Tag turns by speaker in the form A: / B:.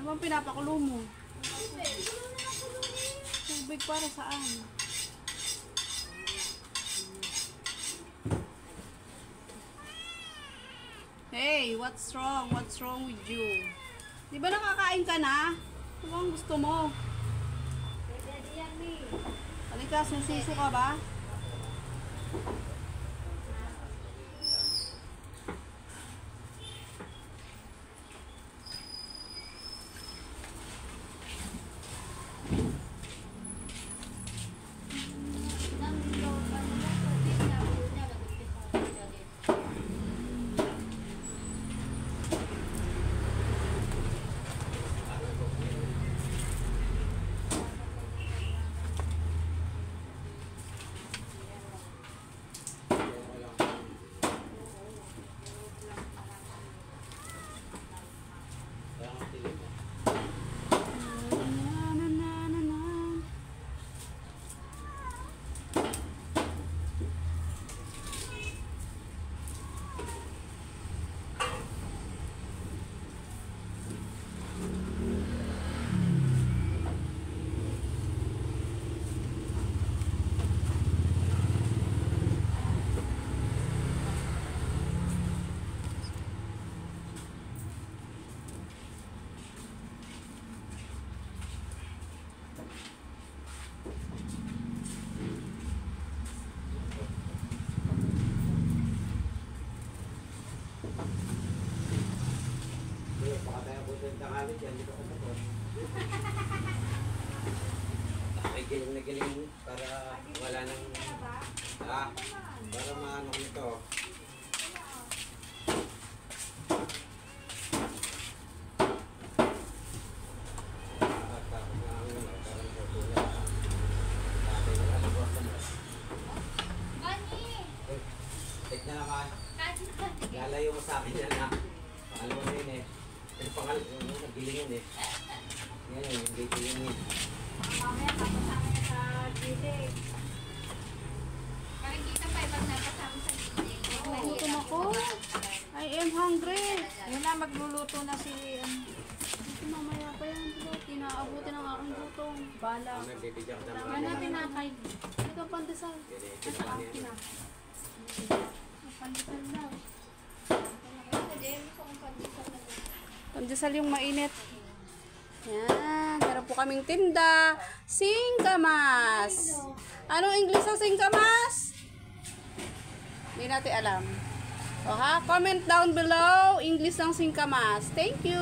A: bang pinapakulo mo? Tubig para saan? Hey, what's wrong? What's wrong with you? Di ba nakakain ka na? Ano bang gusto mo? Halika, sususo ka ba?
B: Giling na giling para wala nang para maano nito. Tignan naman. Lalayo mo sa akin yan ha. Pangalawa na yun eh. Yung pangalawa, nagilingin eh. Yan yung hindi gilingin.
C: Mamaya kapasama niya sa gilid. Parang kita pa ibang napasama sa gilid.
A: Gutom ako. I am hungry.
C: Yun na, magluluto na si...
A: Mamaya pa yan. Tinaabutin ang aking gutom. Bala.
B: Nagbibigyan ka
C: Ano na tinakay?
A: Ito pandesal.
B: naman yan.
A: Pandesal daw.
C: Gusto kong pandesal na lang.
A: Pandesal yung mainit. Yan. Meron po kaming tinda. Singkamas. Anong English sa singkamas? Hindi natin alam. O ha? Comment down below. English ng singkamas. Thank you.